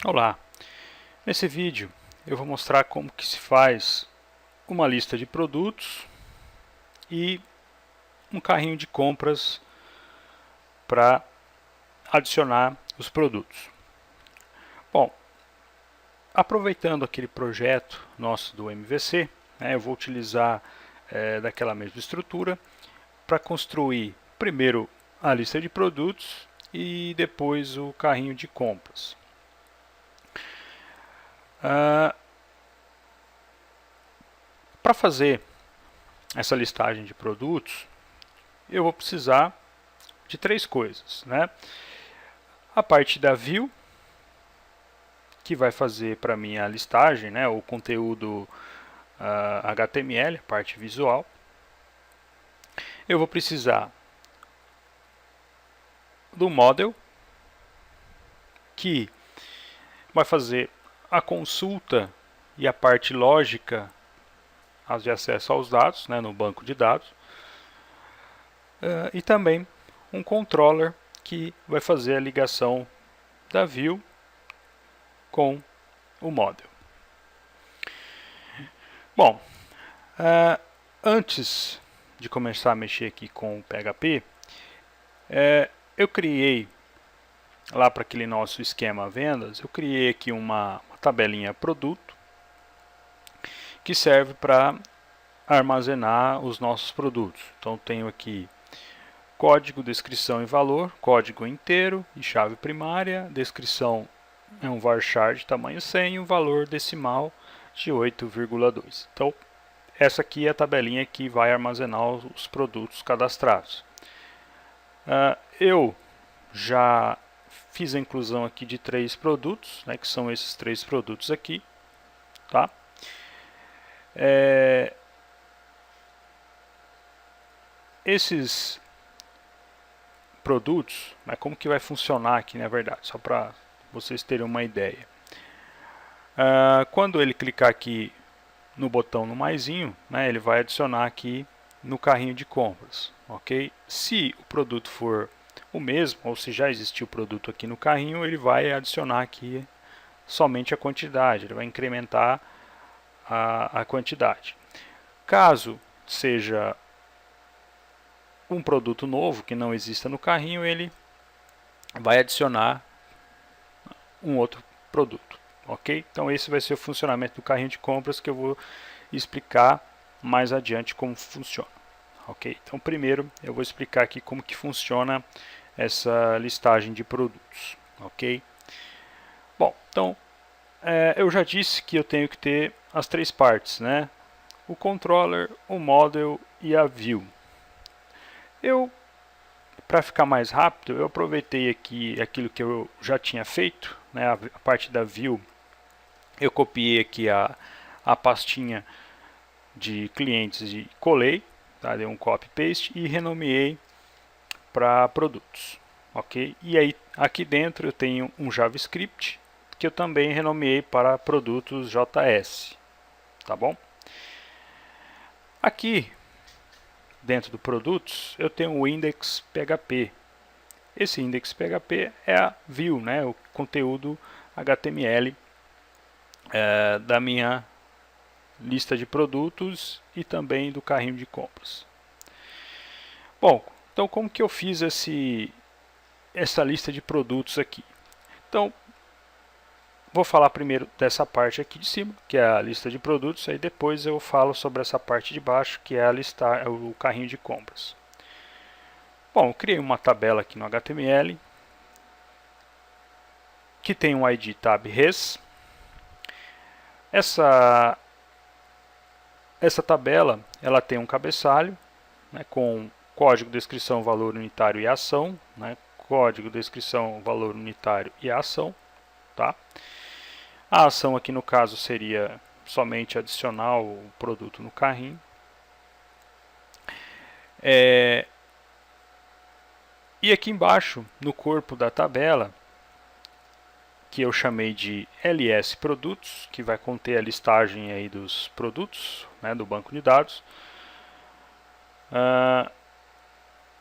Olá, nesse vídeo eu vou mostrar como que se faz uma lista de produtos e um carrinho de compras para adicionar os produtos. Bom, aproveitando aquele projeto nosso do MVC, eu vou utilizar daquela mesma estrutura para construir primeiro a lista de produtos e depois o carrinho de compras. Para fazer essa listagem de produtos, eu vou precisar de três coisas, né? A parte da view, que vai fazer para mim a listagem, né? O conteúdo HTML, a parte visual. Eu vou precisar do model, que vai fazer a consulta e a parte lógica de acesso aos dados, né, no banco de dados, e também um controller que vai fazer a ligação da view com o model. Bom, antes de começar a mexer aqui com o PHP, eu criei lá para aquele nosso esquema vendas, eu criei aqui uma tabelinha produto que serve para armazenar os nossos produtos. Então tenho aqui código, descrição e valor, código inteiro e chave primária, descrição é um varchar de tamanho 100 e o valor decimal de 8,2. Então essa aqui é a tabelinha que vai armazenar os produtos cadastrados. Eu já fiz a inclusão aqui de 3 produtos, né, que são esses 3 produtos aqui, tá? Esses produtos, mas como que vai funcionar aqui na verdade, só para vocês terem uma ideia. Quando ele clicar aqui no botão no maisinho, né, ele vai adicionar aqui no carrinho de compras, ok? Se o produto for o mesmo, ou se já existiu o produto aqui no carrinho, ele vai adicionar aqui somente a quantidade, ele vai incrementar a quantidade. Caso seja um produto novo que não exista no carrinho, ele vai adicionar um outro produto, ok? Então esse vai ser o funcionamento do carrinho de compras que eu vou explicar mais adiante como funciona, ok? Então primeiro eu vou explicar aqui como que funciona essa listagem de produtos, ok? Bom, então eu já disse que eu tenho que ter as três partes, né? O controller, o model e a view. Para ficar mais rápido, eu aproveitei aqui aquilo que eu já tinha feito, né? A parte da view, eu copiei aqui a pastinha de clientes e colei, tá? Dei um copy paste e renomeei para produtos, ok? E aí aqui dentro eu tenho um JavaScript que eu também renomeei para produtos JS, tá bom? Aqui dentro do produtos eu tenho o index PHP. Esse index PHP é a view, né, o conteúdo HTML da minha lista de produtos e também do carrinho de compras. Bom, então como que eu fiz essa lista de produtos aqui? Então, vou falar primeiro dessa parte aqui de cima, que é a lista de produtos, aí depois eu falo sobre essa parte de baixo, que é o carrinho de compras. Bom, eu criei uma tabela aqui no HTML, que tem um ID tab res. Essa tabela ela tem um cabeçalho, né, com código, descrição, valor unitário e ação, né, código, descrição, valor unitário e ação, tá? A ação aqui no caso seria somente adicionar o produto no carrinho. E aqui embaixo, no corpo da tabela, que eu chamei de ls produtos, que vai conter a listagem aí dos produtos, né, do banco de dados,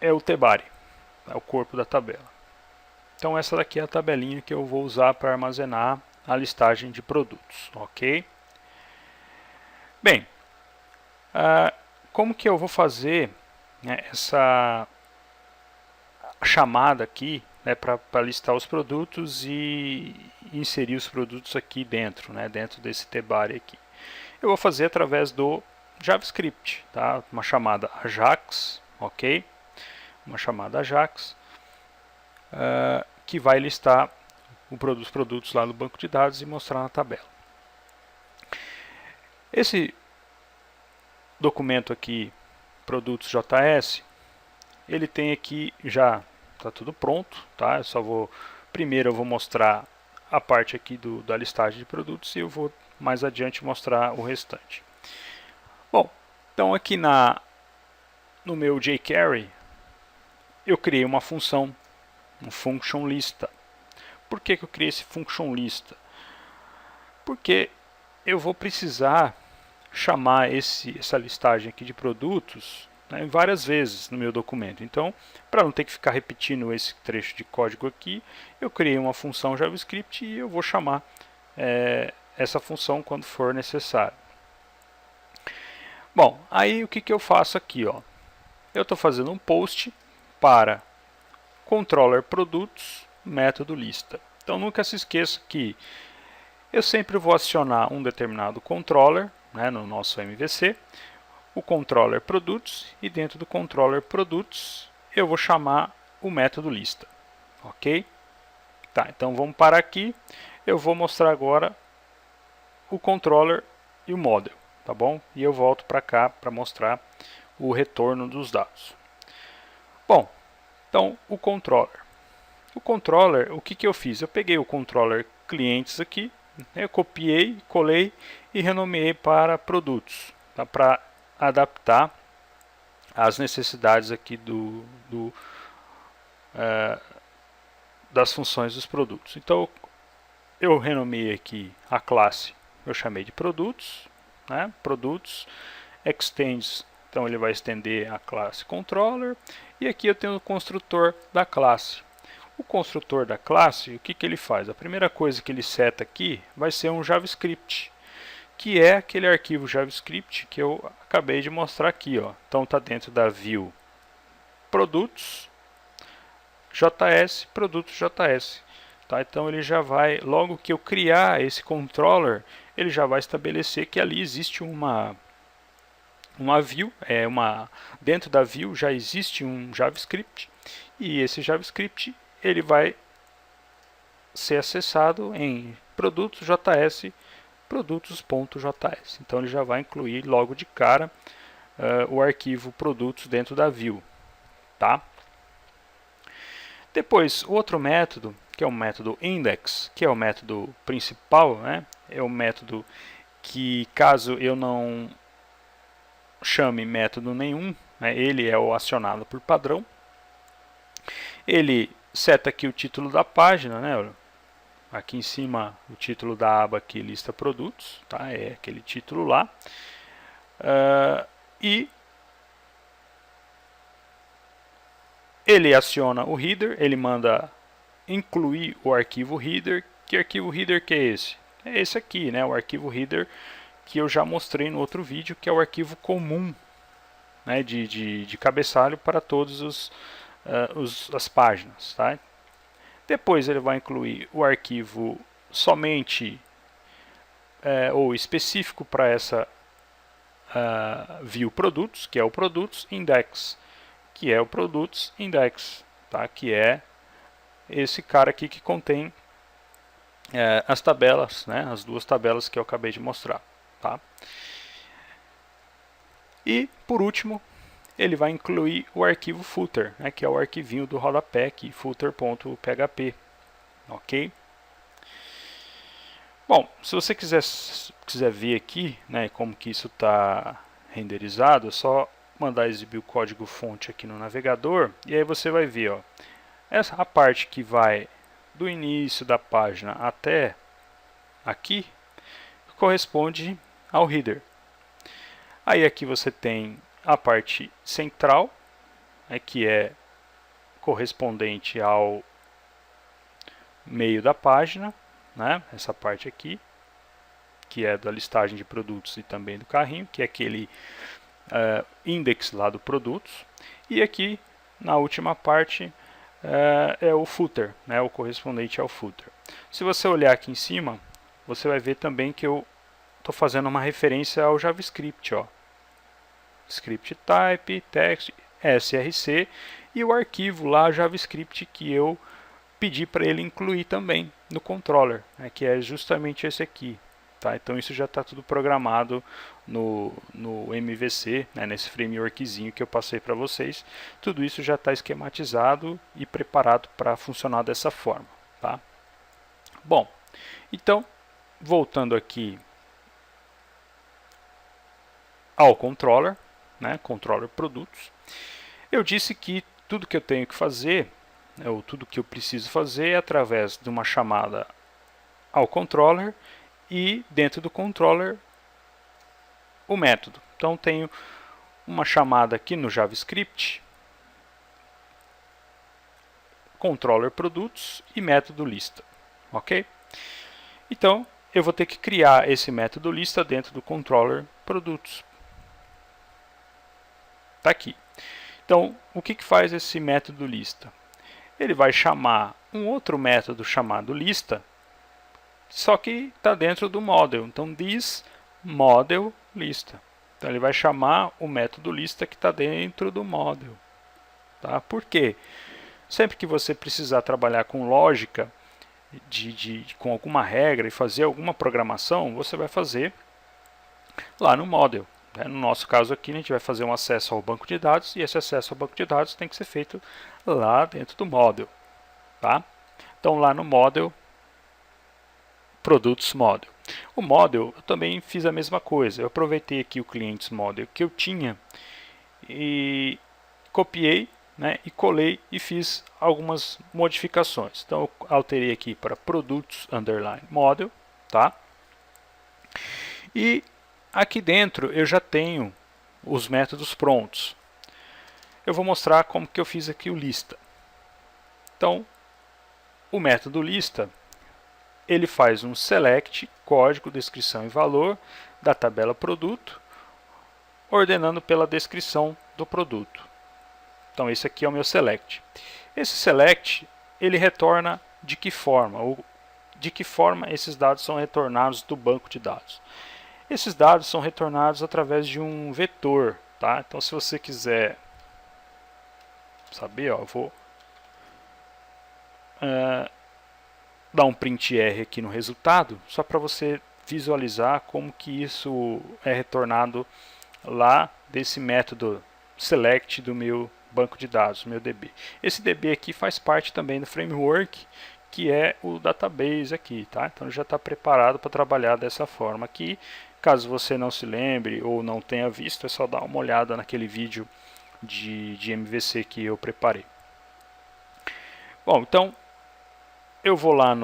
é o tebare, é o corpo da tabela. Então essa daqui é a tabelinha que eu vou usar para armazenar a listagem de produtos, ok? Bem, como que eu vou fazer, né, essa chamada aqui, né, para listar os produtos e inserir os produtos aqui dentro, né, dentro desse tbody aqui? Eu vou fazer através do JavaScript, tá? Uma chamada Ajax, ok? Uma chamada Ajax, que vai listar os produtos lá no banco de dados e mostrar na tabela. Esse documento aqui, produtos.js, ele tem aqui já, está tudo pronto, tá? Primeiro eu vou mostrar a parte aqui da listagem de produtos e eu vou mais adiante mostrar o restante. Bom, então aqui no meu jQuery eu criei uma função, um function lista. Por que eu criei esse function lista? Porque eu vou precisar chamar essa listagem aqui de produtos, né, várias vezes no meu documento. Então, para não ter que ficar repetindo esse trecho de código aqui, eu criei uma função JavaScript e eu vou chamar essa função quando for necessário. Bom, aí o que eu faço aqui? Ó? Eu estou fazendo um post para controller produtos, método lista. Então nunca se esqueça que eu sempre vou acionar um determinado controller, né, no nosso MVC, o controller produtos, e dentro do controller produtos eu vou chamar o método lista, ok? Tá, então vamos parar aqui, eu vou mostrar agora o controller e o model, tá bom? E eu volto para cá para mostrar o retorno dos dados. Bom, então o controller. O controller, o que eu fiz? Eu peguei o controller clientes aqui, eu copiei, colei e renomeei para produtos, tá? Para adaptar às necessidades aqui das funções dos produtos. Então eu renomeei aqui a classe, eu chamei de produtos, né? Produtos, extends, então ele vai estender a classe controller, e aqui eu tenho o construtor da classe. O construtor da classe, o que ele faz? A primeira coisa que ele seta aqui vai ser um JavaScript, que é aquele arquivo JavaScript que eu acabei de mostrar aqui. Ó. Então está dentro da view produtos, JS, produtos JS. Tá? Então ele já vai, logo que eu criar esse controller, ele já vai estabelecer que ali existe uma view, dentro da view já existe um JavaScript, e esse JavaScript ele vai ser acessado em produtos.js, produtos.js. Então ele já vai incluir logo de cara o arquivo produtos dentro da view, tá? Depois, o outro método, que é o método index, que é o método principal, né? É o método que, caso eu não chame método nenhum, né? Ele é o acionado por padrão. Ele seta aqui o título da página, né? Aqui em cima o título da aba aqui lista produtos, tá? É aquele título lá. E ele aciona o header, ele manda incluir o arquivo header. Que arquivo header que é esse? É esse aqui, né? O arquivo header que eu já mostrei no outro vídeo, que é o arquivo comum, né? de cabeçalho para todas as páginas, tá? Depois ele vai incluir o arquivo somente ou específico para essa view produtos, que é o produtos index, que é o produtos index, tá? Que é esse cara aqui que contém as tabelas, né? As duas tabelas que eu acabei de mostrar, tá? E por último ele vai incluir o arquivo footer, né? Que é o arquivinho do rodapé aqui, footer.php, ok? Bom, se você quiser ver aqui, né, como que isso está renderizado, é só mandar exibir o código fonte aqui no navegador, e aí você vai ver, ó, a parte que vai do início da página até aqui corresponde ao header. Aí aqui você tem a parte central, né, que é correspondente ao meio da página, né? Essa parte aqui, que é da listagem de produtos e também do carrinho, que é aquele index lá do produtos. E aqui, na última parte, é o footer, né? O correspondente ao footer. Se você olhar aqui em cima, você vai ver também que eu estou fazendo uma referência ao JavaScript, ó. Script type, text, src e o arquivo lá JavaScript que eu pedi para ele incluir também no controller, né, que é justamente esse aqui. Tá? Então isso já está tudo programado no MVC, né, nesse frameworkzinho que eu passei para vocês. Tudo isso já está esquematizado e preparado para funcionar dessa forma. Tá? Bom, então voltando aqui ao controller, né, controller produtos, eu disse que tudo que eu tenho que fazer, ou tudo que eu preciso fazer é através de uma chamada ao controller e dentro do controller o método. Então tenho uma chamada aqui no JavaScript, controller produtos e método lista, ok? Então eu vou ter que criar esse método lista dentro do controller produtos. Está aqui. Então, o que faz esse método lista? Ele vai chamar um outro método chamado lista, só que está dentro do model. Então, this model lista. Então, ele vai chamar o método lista que está dentro do model. Tá? Por quê? Sempre que você precisar trabalhar com lógica, com alguma regra e fazer alguma programação, você vai fazer lá no model. No nosso caso aqui, a gente vai fazer um acesso ao banco de dados e esse acesso ao banco de dados tem que ser feito lá dentro do model. Tá? Então, lá no model, produtos model. O model, eu também fiz a mesma coisa. Eu aproveitei aqui o clientes model que eu tinha e copiei, né, e colei e fiz algumas modificações. Então, eu alterei aqui para produtos underline model. Tá? E aqui dentro eu já tenho os métodos prontos. Eu vou mostrar como que eu fiz aqui o lista. Então, o método lista, ele faz um select, código, descrição e valor da tabela produto, ordenando pela descrição do produto. Então, esse aqui é o meu select. Esse select, ele retorna de que forma? Ou de que forma esses dados são retornados do banco de dados? Esses dados são retornados através de um vetor. Tá? Então, se você quiser saber, ó, eu vou dar um print R aqui no resultado, só para você visualizar como que isso é retornado lá desse método select do meu banco de dados, meu DB. Esse DB aqui faz parte também do framework, que é o database aqui, tá? Então já está preparado para trabalhar dessa forma aqui. Caso você não se lembre ou não tenha visto, é só dar uma olhada naquele vídeo de MVC que eu preparei. Bom, então eu vou lá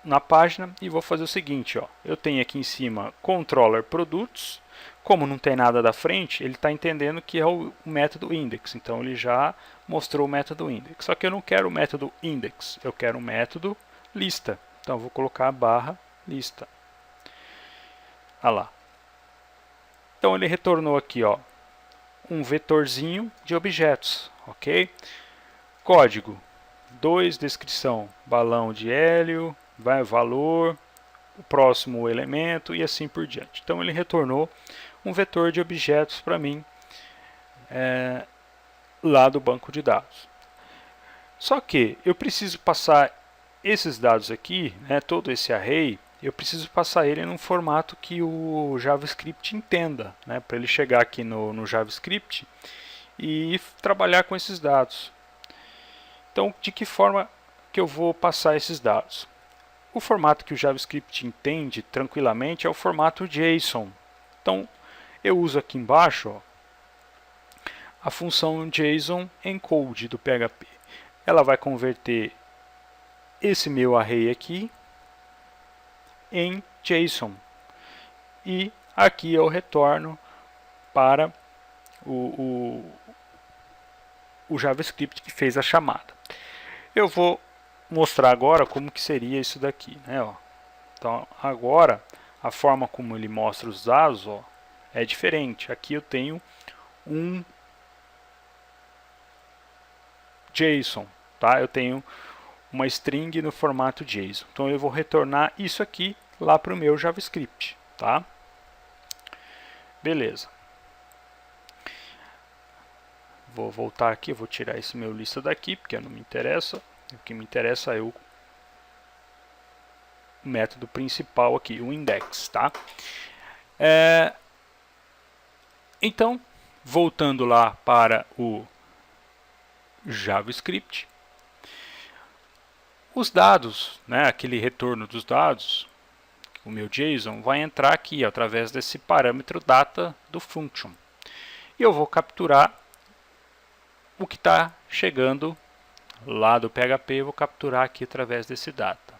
na página e vou fazer o seguinte, ó. Eu tenho aqui em cima controller produtos. Como não tem nada da frente, ele está entendendo que é o método index. Então ele já mostrou o método index. Só que eu não quero o método index, eu quero o método lista. Então eu vou colocar barra lista. Ah lá. Então ele retornou aqui, ó, um vetorzinho de objetos, ok? Código 2, descrição, balão de hélio, vai valor, o próximo elemento e assim por diante. Então ele retornou um vetor de objetos para mim lá do banco de dados. Só que eu preciso passar esses dados aqui, né, todo esse array, eu preciso passar ele num formato que o JavaScript entenda, né, para ele chegar aqui no JavaScript e trabalhar com esses dados. Então, de que forma que eu vou passar esses dados? O formato que o JavaScript entende tranquilamente é o formato JSON. Então, eu uso aqui embaixo, ó, a função JSON encode do PHP. Ela vai converter esse meu array aqui em JSON. E aqui eu retorno para o o JavaScript que fez a chamada. Eu vou mostrar agora como que seria isso daqui, né, ó. Então, agora, a forma como ele mostra os dados, ó, é diferente. Aqui eu tenho um JSON, tá? Eu tenho uma string no formato JSON. Então, eu vou retornar isso aqui lá para o meu JavaScript, tá? Beleza. Vou voltar aqui, vou tirar esse meu lista daqui, porque não me interessa. O que me interessa é o método principal aqui, o index, tá? Então, voltando lá para o JavaScript, os dados, né, aquele retorno dos dados, o meu JSON, vai entrar aqui através desse parâmetro data do function. E eu vou capturar o que está chegando lá do PHP, eu vou capturar aqui através desse data.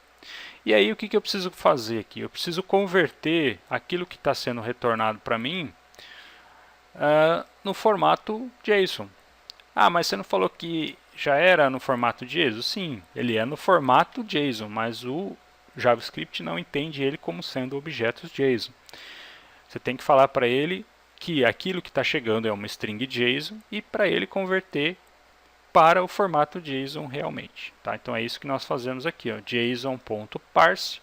E aí o que eu preciso fazer aqui? Eu preciso converter aquilo que está sendo retornado para mim no formato JSON. Ah, mas você não falou que já era no formato JSON? Sim, ele é no formato JSON, mas o JavaScript não entende ele como sendo objetos JSON. Você tem que falar para ele que aquilo que está chegando é uma string JSON e para ele converter para o formato JSON realmente. Tá? Então é isso que nós fazemos aqui, JSON.parse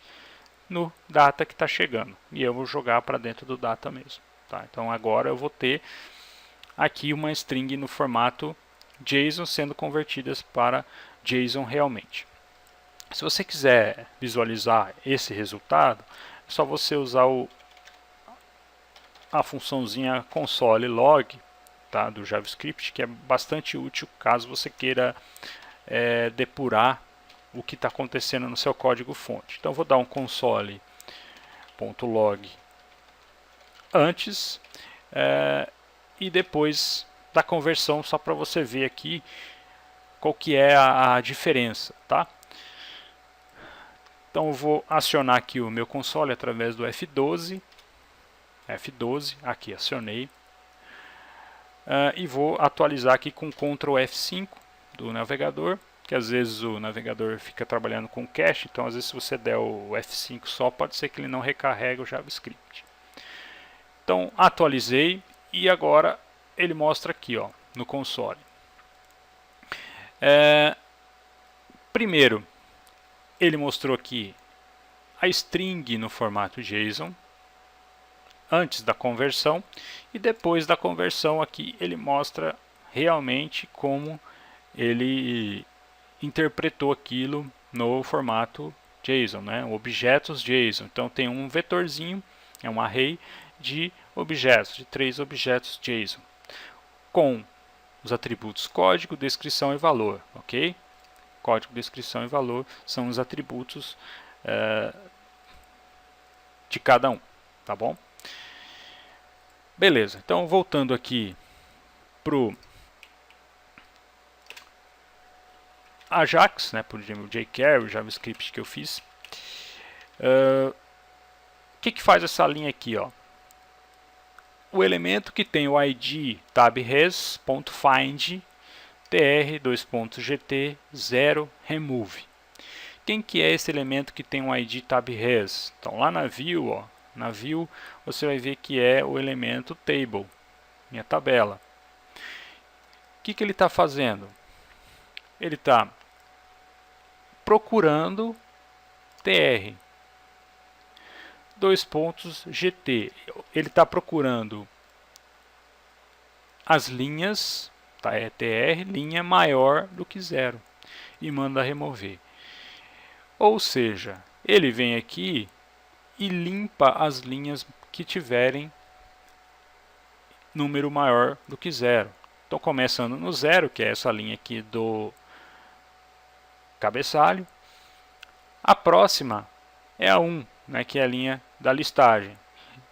no data que está chegando. E eu vou jogar para dentro do data mesmo. Tá? Então agora eu vou ter aqui uma string no formato JSON sendo convertidas para JSON realmente. Se você quiser visualizar esse resultado, é só você usar a funçãozinha console log, tá, do JavaScript, que é bastante útil caso você queira depurar o que está acontecendo no seu código fonte. Então vou dar um console.log antes e depois da conversão, só para você ver aqui qual que é a diferença, tá? Então eu vou acionar aqui o meu console através do F12, aqui acionei, e vou atualizar aqui com Ctrl F5 do navegador, que às vezes o navegador fica trabalhando com cache, então às vezes se você der o F5 só, pode ser que ele não recarregue o JavaScript. Então atualizei e agora ele mostra aqui, ó, no console. Primeiro, ele mostrou aqui a string no formato JSON antes da conversão, e depois da conversão aqui ele mostra realmente como ele interpretou aquilo no formato JSON, né? Objetos JSON. Então tem um vetorzinho, é um array de objetos, de 3 objetos JSON, com os atributos código, descrição e valor, ok? Código, descrição e valor são os atributos de cada um, tá bom? Beleza, então voltando aqui para o Ajax, né, por exemplo, o jQuery, o JavaScript que eu fiz. O que faz essa linha aqui, ó? O elemento que tem o ID tabRes.find tr:/gt 0 remove. Quem que é esse elemento que tem um ID tabRes? Então lá na view, ó, na view você vai ver que é o elemento table, minha tabela. O que ele está fazendo? Ele está procurando tr:/gt. Ele está procurando as linhas, tá? É tr, linha maior do que 0, e manda remover. Ou seja, ele vem aqui e limpa as linhas que tiverem número maior do que 0. Então, começando no 0, que é essa linha aqui do cabeçalho. A próxima é a 1, né, que é a linha da listagem.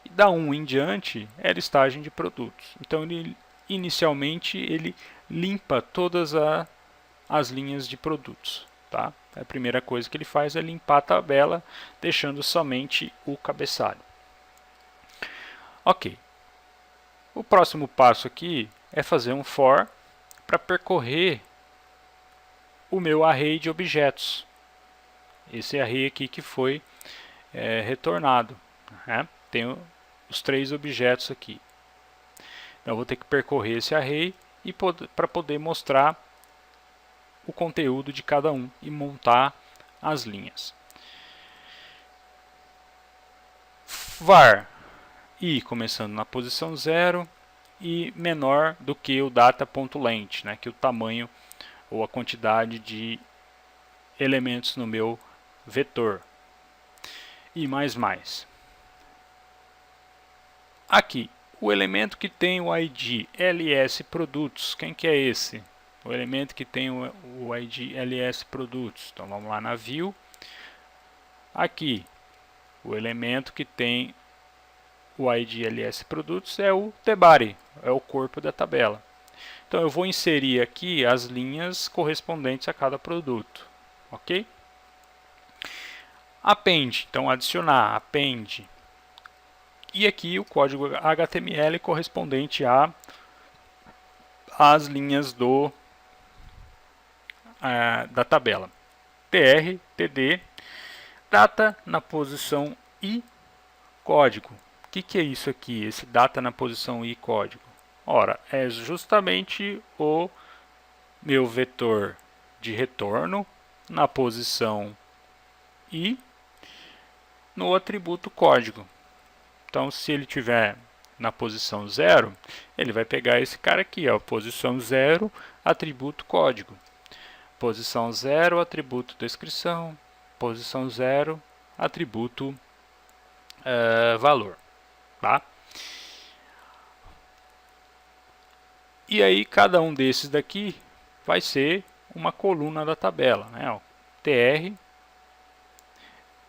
E da 1 em diante é a listagem de produtos. Então, inicialmente, ele limpa todas as linhas de produtos. Tá? A primeira coisa que ele faz é limpar a tabela, deixando somente o cabeçalho. Ok. O próximo passo aqui é fazer um for para percorrer o meu array de objetos. Esse array aqui que foi retornado, né? Tenho os 3 objetos aqui. Então eu vou ter que percorrer esse array e para poder mostrar o conteúdo de cada um e montar as linhas. var i começando na posição 0 e menor do que o data.length, né, que é o tamanho ou a quantidade de elementos no meu vetor. E mais. Aqui, o elemento que tem o ID ls produtos, quem que é esse? O elemento que tem o ID ls produtos. Então vamos lá na view. Aqui, o elemento que tem o ID ls produtos é o tbody, é o corpo da tabela. Então eu vou inserir aqui as linhas correspondentes a cada produto, ok? Append, então adicionar, append. E aqui o código HTML correspondente às linhas da tabela. tr, td, data na posição i, código. O que é isso aqui, esse data na posição i, código? Ora, é justamente o meu vetor de retorno na posição i no atributo código. Então, se ele tiver na posição 0, ele vai pegar esse cara aqui, ó, posição 0, atributo código. Posição 0, atributo descrição. Posição 0, atributo valor. Tá? E aí, cada um desses daqui vai ser uma coluna da tabela, né? Ó, tr,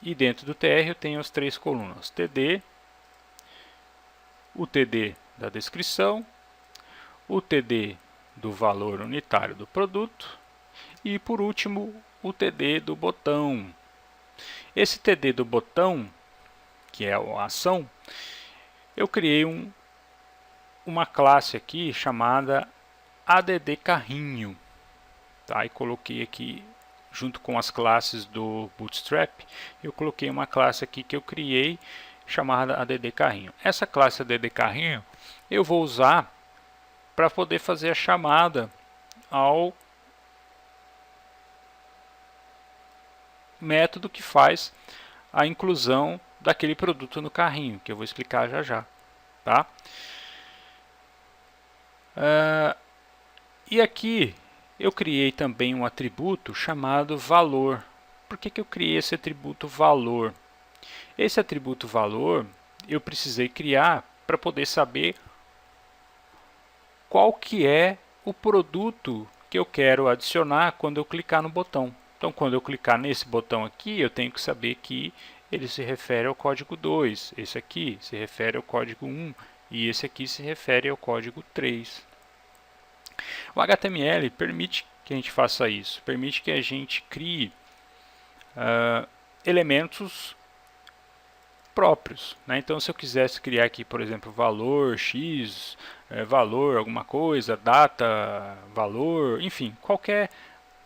e dentro do tr eu tenho as 3 colunas, td, o td da descrição, o td do valor unitário do produto e, por último, o td do botão. Esse td do botão, que é a ação, eu criei uma classe aqui chamada addCarrinho, tá? E coloquei aqui, junto com as classes do Bootstrap, eu coloquei uma classe aqui que eu criei chamada addCarrinho. Essa classe addCarrinho eu vou usar para poder fazer a chamada ao método que faz a inclusão daquele produto no carrinho, que eu vou explicar já. Tá? E aqui eu criei também um atributo chamado valor. Por que eu criei esse atributo valor? Esse atributo valor eu precisei criar para poder saber qual que é o produto que eu quero adicionar quando eu clicar no botão. Então, quando eu clicar nesse botão aqui, eu tenho que saber que ele se refere ao código 2, esse aqui se refere ao código 1 e esse aqui se refere ao código 3. O HTML permite que a gente faça isso, permite que a gente crie elementos próprios, né? Então, se eu quisesse criar aqui, por exemplo, valor x, valor alguma coisa, data, valor, enfim, qualquer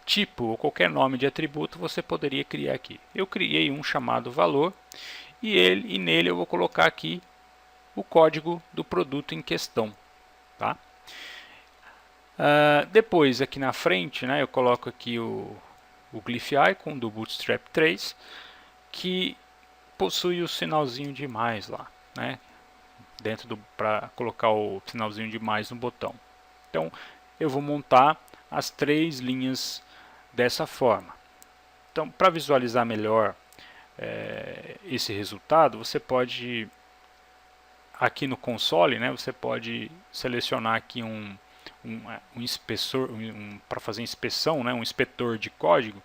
tipo ou qualquer nome de atributo você poderia criar aqui. Eu criei um chamado valor e nele eu vou colocar aqui o código do produto em questão. Tá? Depois, aqui na frente, né, eu coloco aqui o glyph icon do Bootstrap 3, que possui o sinalzinho de mais lá, né, para colocar o sinalzinho de mais no botão. Então, eu vou montar as 3 linhas dessa forma. Então, para visualizar melhor esse resultado, você pode, aqui no console, né, você pode selecionar aqui um inspetor, para fazer inspeção, né, um inspetor de código.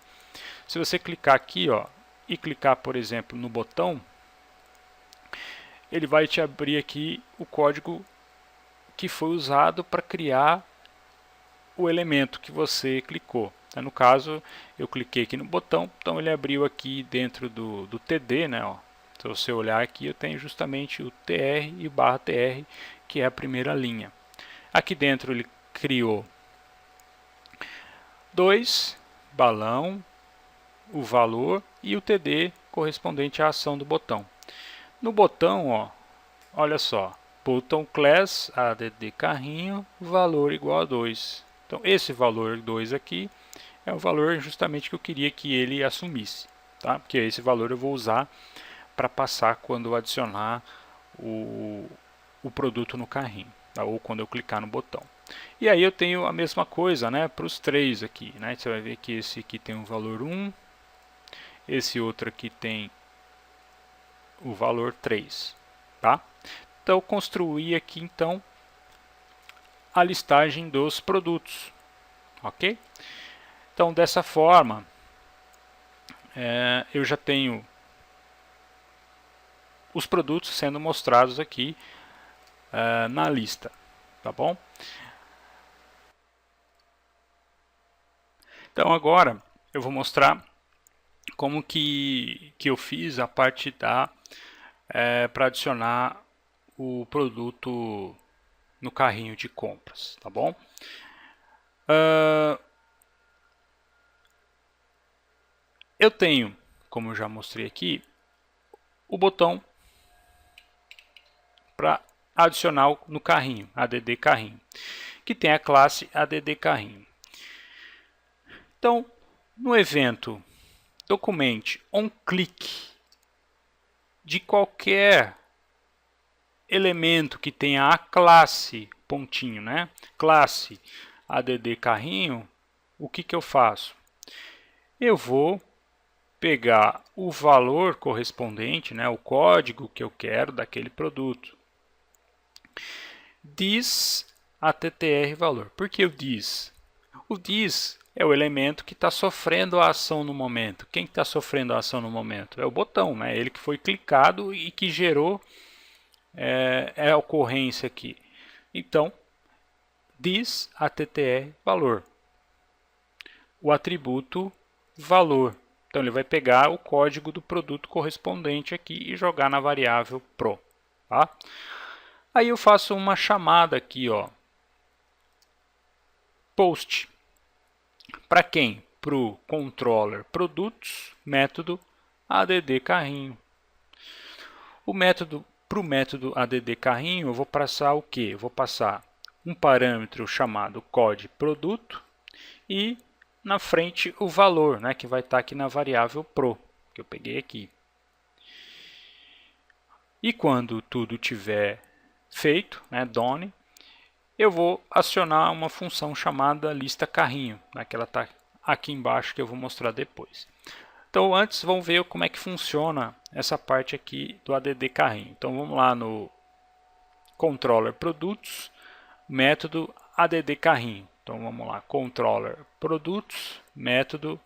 Se você clicar aqui, ó, e clicar, por exemplo, no botão, ele vai te abrir aqui o código que foi usado para criar o elemento que você clicou. No caso, eu cliquei aqui no botão, então ele abriu aqui dentro do TD, né, ó. Se você olhar aqui, eu tenho justamente o TR e /TR, que é a primeira linha. Aqui dentro ele criou 2, balão, o valor e o TD correspondente à ação do botão. No botão, ó, olha só, botão class add carrinho, valor igual a 2. Então esse valor 2 aqui é o valor justamente que eu queria que ele assumisse, tá? Porque esse valor eu vou usar para passar quando eu adicionar o produto no carrinho, tá? Ou quando eu clicar no botão. E aí eu tenho a mesma coisa, né, para os 3 aqui, né? Você vai ver que esse aqui tem um valor 1, esse outro aqui tem o valor 3, tá? Então eu construí aqui então a listagem dos produtos, ok? Então dessa forma eu já tenho os produtos sendo mostrados aqui na lista, tá bom? Então agora eu vou mostrar como que eu fiz a parte para adicionar o produto no carrinho de compras, tá bom? Eu tenho, como eu já mostrei aqui, o botão para adicionar no carrinho, add carrinho, que tem a classe add carrinho. Então, no evento documente onClick de qualquer elemento que tenha a classe pontinho, né? Classe add carrinho, o que eu faço? Eu vou pegar o valor correspondente, né, o código que eu quero daquele produto. This attr valor. Por que o this? O this é o elemento que está sofrendo a ação no momento. Quem está sofrendo a ação no momento? É o botão, né? Ele que foi clicado e que gerou a ocorrência aqui. Então, this attr valor. O atributo valor. Então ele vai pegar o código do produto correspondente aqui e jogar na variável pro. Tá? Aí eu faço uma chamada aqui, ó, post. Para quem? Para o controller produtos, método add carrinho. Para o método add carrinho eu vou passar o que? Eu vou passar um parâmetro chamado code produto e na frente o valor, né, que vai estar aqui na variável pro, que eu peguei aqui. E quando tudo tiver feito, né, done, eu vou acionar uma função chamada lista carrinho, né, que ela está aqui embaixo, que eu vou mostrar depois. Então antes vamos ver como é que funciona essa parte aqui do add carrinho. Então vamos lá no controller produtos, método add carrinho. Então vamos lá, controller produtos, método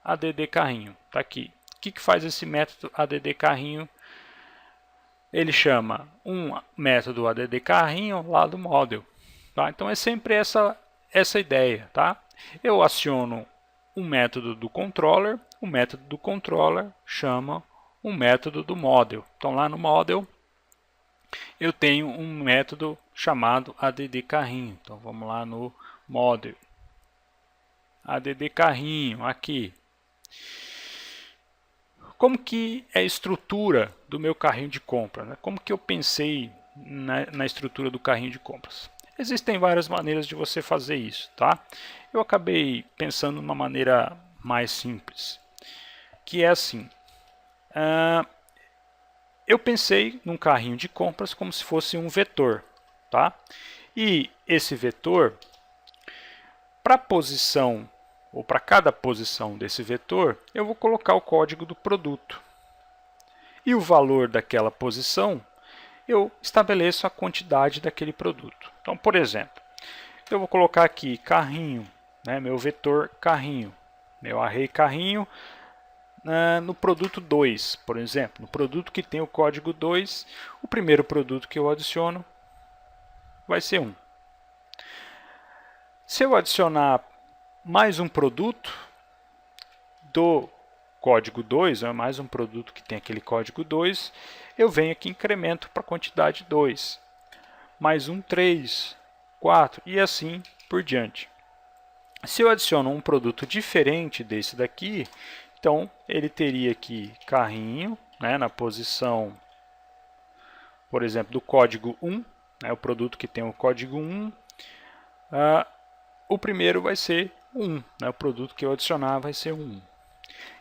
add carrinho. Está aqui. O que faz esse método add carrinho? Ele chama um método add carrinho lá do model. Tá? Então é sempre essa ideia. Tá? Eu aciono um método do controller, o método do controller chama um método do model. Então lá no model eu tenho um método chamado add carrinho. Então vamos lá no model add carrinho aqui. Como que é a estrutura do meu carrinho de compra, né? Como que eu pensei na estrutura do carrinho de compras? Existem várias maneiras de você fazer isso, tá? Eu acabei pensando numa maneira mais simples, que é assim. Eu pensei num carrinho de compras como se fosse um vetor, tá? E esse vetor, para a posição ou para cada posição desse vetor, eu vou colocar o código do produto. E o valor daquela posição, eu estabeleço a quantidade daquele produto. Então, por exemplo, eu vou colocar aqui carrinho, né, meu vetor carrinho, meu array carrinho, no produto 2, por exemplo. No produto que tem o código 2, o primeiro produto que eu adiciono vai ser 1. Se eu adicionar mais um produto do código 2, mais um produto que tem aquele código 2, eu venho aqui e incremento para a quantidade 2. Mais um 3, 4 e assim por diante. Se eu adiciono um produto diferente desse daqui, então ele teria aqui carrinho, né, na posição, por exemplo, do código 1, né, o produto que tem o código 1, o primeiro vai ser 1, né, o produto que eu adicionar vai ser 1.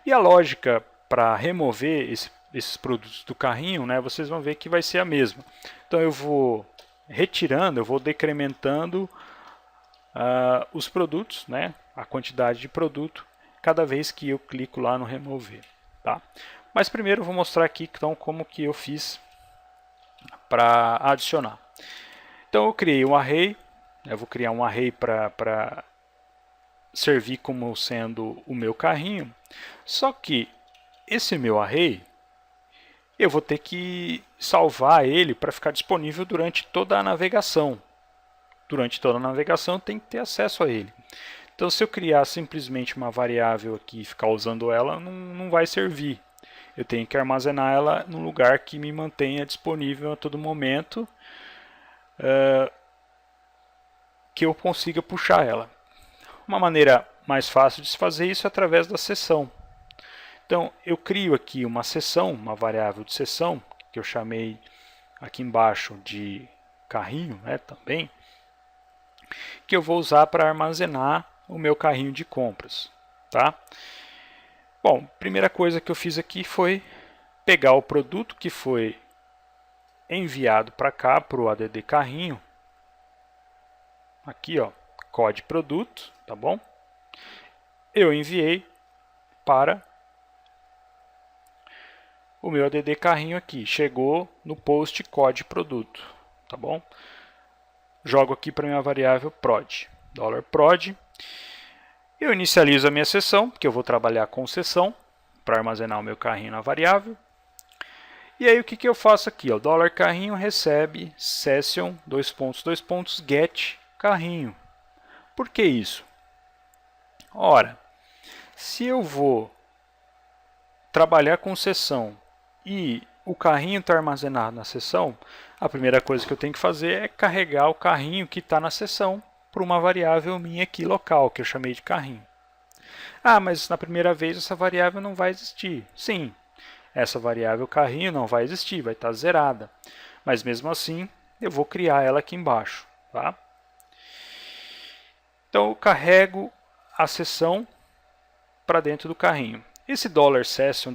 E a lógica para remover esses produtos do carrinho, né, vocês vão ver que vai ser a mesma. Então eu vou retirando, eu vou decrementando os produtos, né, a quantidade de produto, cada vez que eu clico lá no remover. Tá? Mas primeiro eu vou mostrar aqui então, como que eu fiz para adicionar. Então eu criei um array, eu vou criar um array para servir como sendo o meu carrinho, só que esse meu array eu vou ter que salvar ele para ficar disponível durante toda a navegação. Durante toda a navegação eu tenho que ter acesso a ele. Então se eu criar simplesmente uma variável aqui e ficar usando ela, não vai servir. Eu tenho que armazenar ela num lugar que me mantenha disponível a todo momento, que eu consiga puxar ela. Uma maneira mais fácil de se fazer isso é através da sessão. Então eu crio aqui uma sessão, uma variável de sessão, que eu chamei aqui embaixo de carrinho, né, também, que eu vou usar para armazenar o meu carrinho de compras. Tá? Bom, primeira coisa que eu fiz aqui foi pegar o produto que foi enviado para cá, para o add carrinho. Aqui, ó, code produto, tá bom? Eu enviei para o meu add carrinho aqui. Chegou no post code produto, tá bom? Jogo aqui para minha variável prod, $prod. Eu inicializo a minha sessão, porque eu vou trabalhar com sessão para armazenar o meu carrinho na variável. E aí o que eu faço aqui? O $carrinho recebe session get carrinho. Por que isso? Ora, se eu vou trabalhar com sessão e o carrinho está armazenado na sessão, a primeira coisa que eu tenho que fazer é carregar o carrinho que está na sessão para uma variável minha aqui local, que eu chamei de carrinho. Ah, mas na primeira vez essa variável não vai existir. Sim, essa variável carrinho não vai existir, vai estar zerada. Mas mesmo assim, eu vou criar ela aqui embaixo. Tá? Então eu carrego a sessão para dentro do carrinho. Esse $session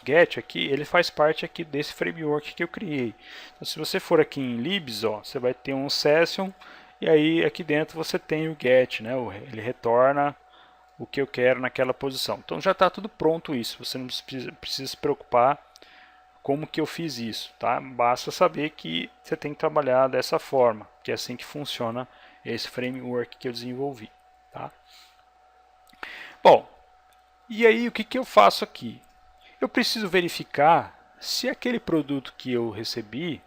get aqui, ele faz parte aqui desse framework que eu criei. Então, se você for aqui em libs, ó, você vai ter um session e aí aqui dentro você tem o get, né? Ele retorna o que eu quero naquela posição. Então já está tudo pronto isso, você não precisa se preocupar como que eu fiz isso, tá? Basta saber que você tem que trabalhar dessa forma, que é assim que funciona esse framework que eu desenvolvi, tá? Bom, e aí o que eu faço aqui? Eu preciso verificar se aquele produto que eu recebi,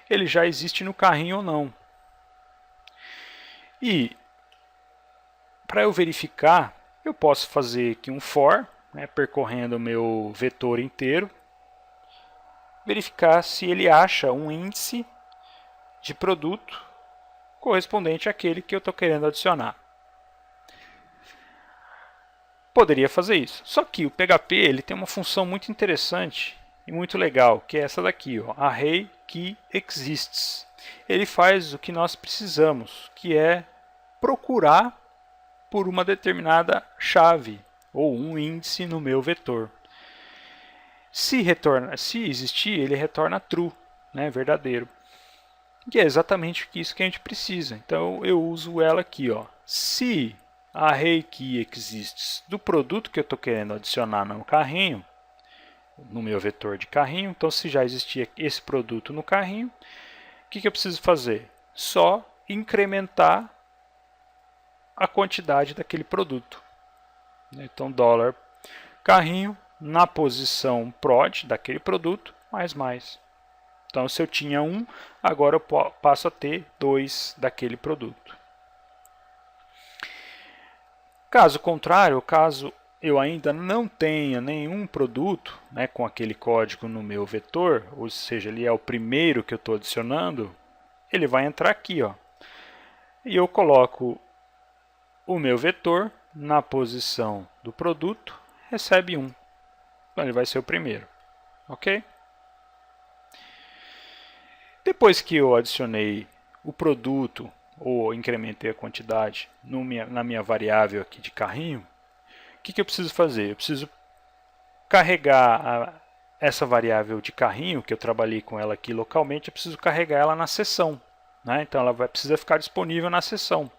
ele já existe no carrinho ou não. E para eu verificar, eu posso fazer aqui um for, né, percorrendo o meu vetor inteiro, verificar se ele acha um índice de produto correspondente àquele que eu estou querendo adicionar. Poderia fazer isso, só que o PHP ele tem uma função muito interessante e muito legal, que é essa daqui, ó, array key exists. Ele faz o que nós precisamos, que é procurar por uma determinada chave ou um índice no meu vetor. Se existir, ele retorna true, né, verdadeiro. E é exatamente isso que a gente precisa. Então eu uso ela aqui, ó. Se array key exists do produto que eu estou querendo adicionar no carrinho, no meu vetor de carrinho, então se já existia esse produto no carrinho, o que eu preciso fazer? Só incrementar a quantidade daquele produto. Então $carrinho na posição prod daquele produto, mais. Então se eu tinha 1, agora eu passo a ter 2 daquele produto. Caso contrário, caso eu ainda não tenha nenhum produto, né, com aquele código no meu vetor, ou seja, ele é o primeiro que eu estou adicionando, ele vai entrar aqui, ó, e eu coloco o meu vetor na posição do produto recebe 1. Então ele vai ser o primeiro, ok? Depois que eu adicionei o produto ou incrementei a quantidade na minha variável aqui de carrinho, o que eu preciso fazer? Eu preciso carregar essa variável de carrinho, que eu trabalhei com ela aqui localmente, eu preciso carregar ela na seção. Né? Então ela precisa ficar disponível na seção.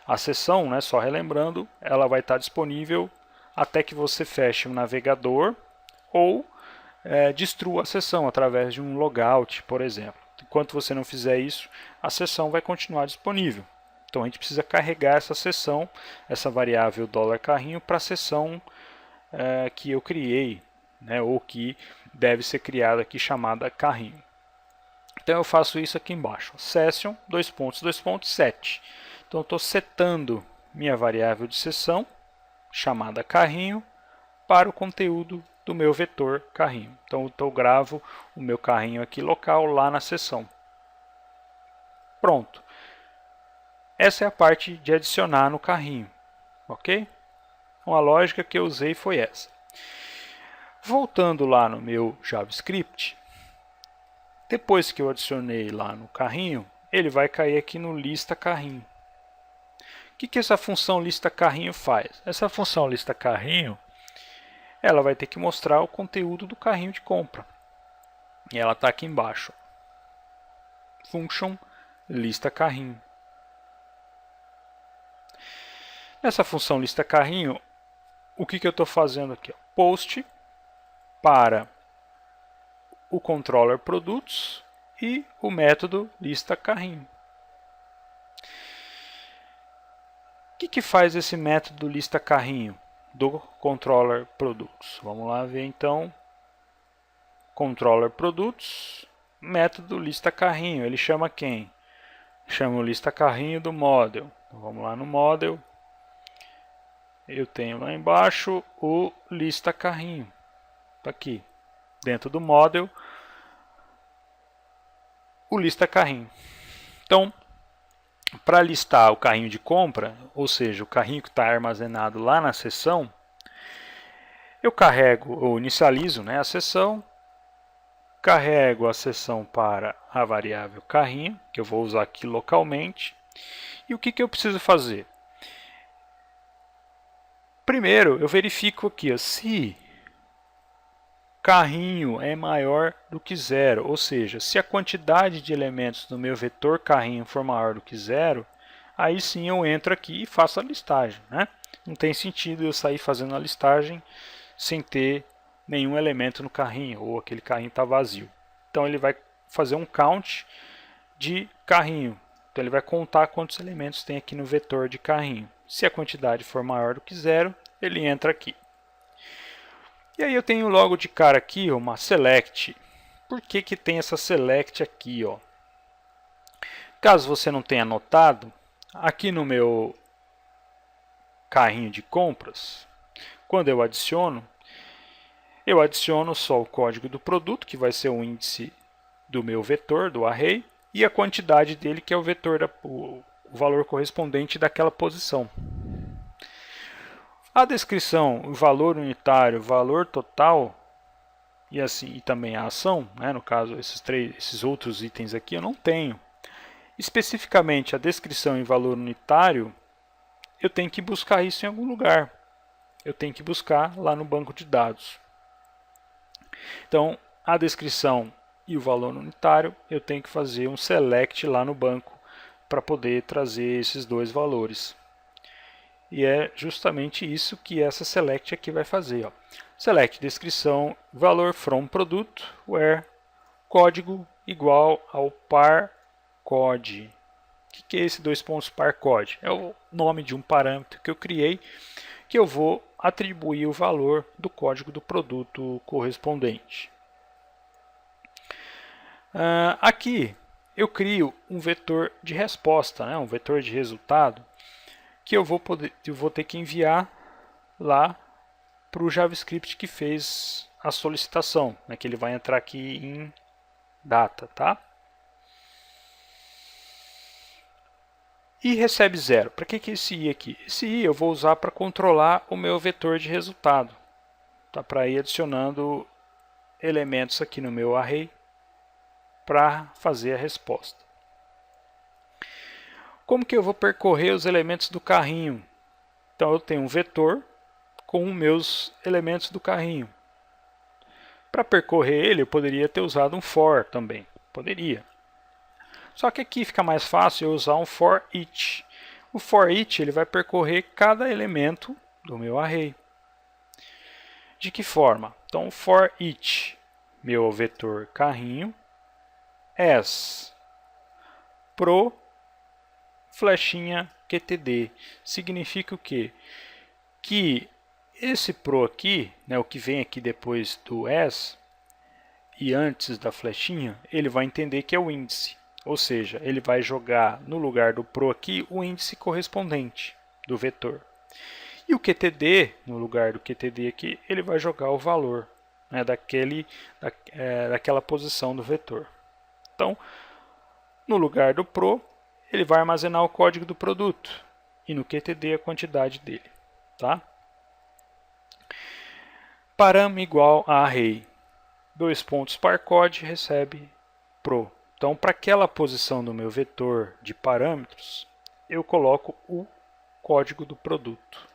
A seção, né, só relembrando, ela vai estar disponível até que você feche o navegador ou destrua a seção através de um logout, por exemplo. Enquanto você não fizer isso, a seção vai continuar disponível. Então a gente precisa carregar essa seção, essa variável $carrinho, para a seção que eu criei, né, ou que deve ser criada aqui, chamada carrinho. Então eu faço isso aqui embaixo, session, set. Então eu estou setando minha variável de seção, chamada carrinho, para o conteúdo do meu vetor carrinho. Então eu gravo o meu carrinho aqui local lá na seção. Pronto. Essa é a parte de adicionar no carrinho, ok? Então a lógica que eu usei foi essa. Voltando lá no meu JavaScript, depois que eu adicionei lá no carrinho, ele vai cair aqui no lista carrinho. O que essa função lista carrinho faz? Essa função lista carrinho, ela vai ter que mostrar o conteúdo do carrinho de compra. E ela está aqui embaixo. Function lista carrinho. Nessa função lista carrinho, o que eu estou fazendo aqui? Post para o controller produtos e o método lista carrinho. O que faz esse método lista carrinho do controller produtos? Vamos lá ver então. Controller produtos, método lista carrinho. Ele chama quem? Chama o lista carrinho do model. Então, vamos lá no model. Eu tenho lá embaixo o lista carrinho. Está aqui. Dentro do model, o lista carrinho. Então, para listar o carrinho de compra, ou seja, o carrinho que está armazenado lá na seção, eu carrego ou inicializo, né, a seção, carrego a seção para a variável carrinho, que eu vou usar aqui localmente. E o que eu preciso fazer? Primeiro, eu verifico aqui se carrinho é maior do que zero, ou seja, se a quantidade de elementos do meu vetor carrinho for maior do que zero, aí sim eu entro aqui e faço a listagem. Né? Não tem sentido eu sair fazendo a listagem sem ter nenhum elemento no carrinho, ou aquele carrinho está vazio. Então ele vai fazer um count de carrinho. Então ele vai contar quantos elementos tem aqui no vetor de carrinho. Se a quantidade for maior do que zero, ele entra aqui. E aí eu tenho logo de cara aqui uma select. Por que tem essa select aqui? Ó? Caso você não tenha notado, aqui no meu carrinho de compras, quando eu adiciono só o código do produto, que vai ser o índice do meu vetor, do array, e a quantidade dele, que é o vetor, o valor correspondente daquela posição. A descrição, o valor unitário, o valor total, e assim e também a ação, né, no caso esses outros itens aqui eu não tenho. Especificamente a descrição em valor unitário, eu tenho que buscar isso em algum lugar. Eu tenho que buscar lá no banco de dados. Então, a descrição e o valor unitário, eu tenho que fazer um select lá no banco para poder trazer esses dois valores. E é justamente isso que essa select aqui vai fazer. Ó. Select descrição valor from produto where código igual ao par code. O que é esse dois pontos par code? É o nome de um parâmetro que eu criei que eu vou atribuir o valor do código do produto correspondente. Aqui eu crio um vetor de resposta, né, um vetor de resultado, que eu vou ter que enviar lá para o JavaScript que fez a solicitação, né, que ele vai entrar aqui em data, tá? I recebe 0. Para que é esse I aqui? Esse I eu vou usar para controlar o meu vetor de resultado. Tá? Para ir adicionando elementos aqui no meu array para fazer a resposta. Como que eu vou percorrer os elementos do carrinho? Então eu tenho um vetor com os meus elementos do carrinho. Para percorrer ele, eu poderia ter usado um for também. Poderia. Só que aqui fica mais fácil eu usar um for each. O for each ele vai percorrer cada elemento do meu array. De que forma? Então, for each, meu vetor carrinho, as pro flechinha QTD. Significa o quê? Que esse pro aqui, né, o que vem aqui depois do as e antes da flechinha, ele vai entender que é o índice. Ou seja, ele vai jogar no lugar do pro aqui o índice correspondente do vetor. E o QTD, no lugar do QTD aqui, ele vai jogar o valor, né, daquela posição do vetor. Então, no lugar do pro, ele vai armazenar o código do produto. E no QTD a quantidade dele. Tá? Param igual a array. 2 pontos parcode recebe pro. Então, para aquela posição do meu vetor de parâmetros, eu coloco o código do produto.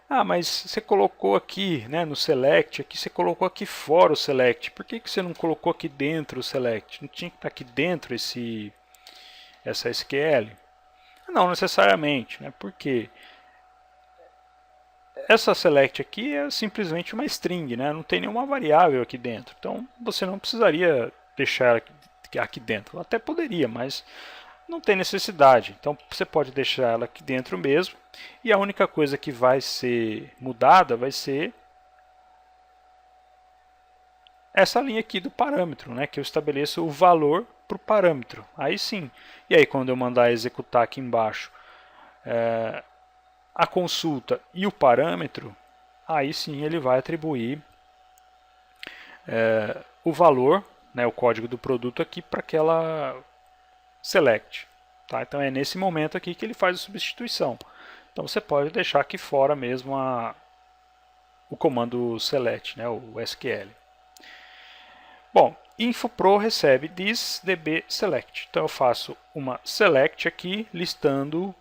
Ah, mas você colocou aqui, né, no select, aqui você colocou aqui fora o select. Por que você não colocou aqui dentro o select? Não tinha que estar aqui dentro essa SQL? Não necessariamente, né? Porque essa select aqui é simplesmente uma string, né? Não tem nenhuma variável aqui dentro. Então, você não precisaria deixar aqui dentro. Até poderia, mas não tem necessidade. Então, você pode deixar ela aqui dentro mesmo. E a única coisa que vai ser mudada vai ser essa linha aqui do parâmetro, né? Que eu estabeleço o valor para o parâmetro. Aí sim. E aí, quando eu mandar executar aqui embaixo a consulta e o parâmetro, aí sim ele vai atribuir o valor, né, o código do produto aqui para aquela select. Tá? Então é nesse momento aqui que ele faz a substituição. Então você pode deixar aqui fora mesmo o comando select, né, o SQL. Bom, InfoPro recebe this db select. Então eu faço uma select aqui listando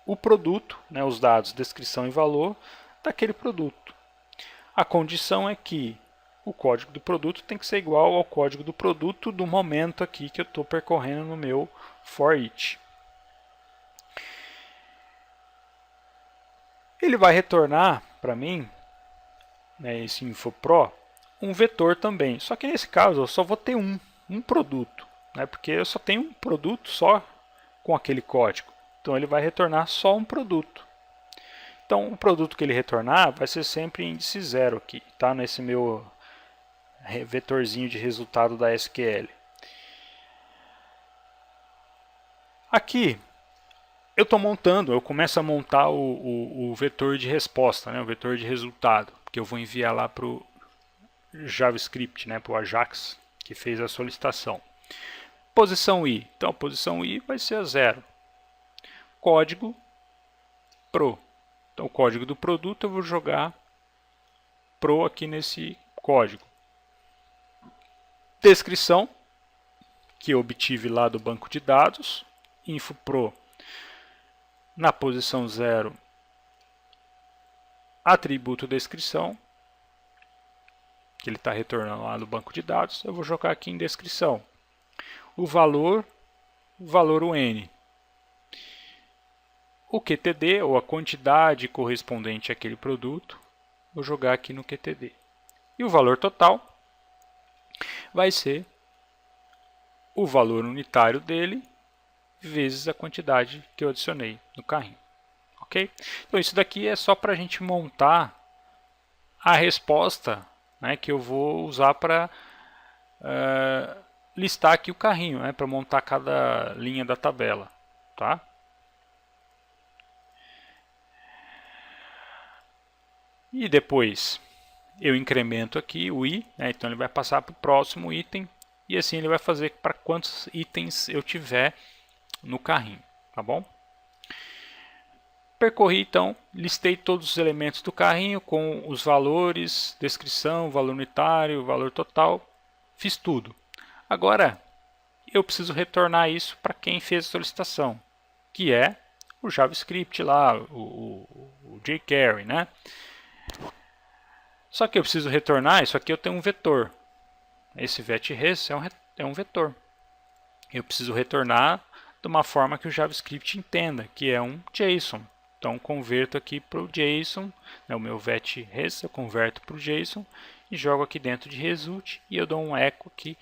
o produto, né, os dados, descrição e valor daquele produto. A condição é que o código do produto tem que ser igual ao código do produto do momento aqui que eu estou percorrendo no meu for each. Ele vai retornar para mim, né, esse InfoPro, um vetor também. Só que nesse caso eu só vou ter um produto, né, porque eu só tenho um produto só com aquele código. Então ele vai retornar só um produto. Então o produto que ele retornar vai ser sempre índice 0 aqui, tá? Nesse meu vetorzinho de resultado da SQL. Aqui eu estou montando, eu começo a montar o vetor de resposta, né? O vetor de resultado, que eu vou enviar lá para o JavaScript, né? Para o Ajax, que fez a solicitação. Posição I. Então a posição I vai ser a 0. Código pro. Então o código do produto eu vou jogar pro aqui nesse código. Descrição, que eu obtive lá do banco de dados. InfoPro na posição 0, atributo descrição, que ele está retornando lá do banco de dados, eu vou jogar aqui em descrição. O valor o N. O QTD, ou a quantidade correspondente àquele produto, vou jogar aqui no QTD. E o valor total vai ser o valor unitário dele vezes a quantidade que eu adicionei no carrinho. Ok? Então isso daqui é só para a gente montar a resposta, né, que eu vou usar para listar aqui o carrinho, né, para montar cada linha da tabela. Tá? E depois eu incremento aqui o i, né, então ele vai passar para o próximo item, e assim ele vai fazer para quantos itens eu tiver no carrinho, tá bom? Percorri então, listei todos os elementos do carrinho com os valores, descrição, valor unitário, valor total, fiz tudo. Agora eu preciso retornar isso para quem fez a solicitação, que é o JavaScript lá, o jQuery, né? Só que eu preciso retornar, isso aqui eu tenho um vetor. Esse vetRes é um vetor. Eu preciso retornar de uma forma que o JavaScript entenda, que é um JSON. Então, converto aqui para o JSON, né, o meu vetRes, eu converto para o JSON e jogo aqui dentro de result e eu dou um echo aqui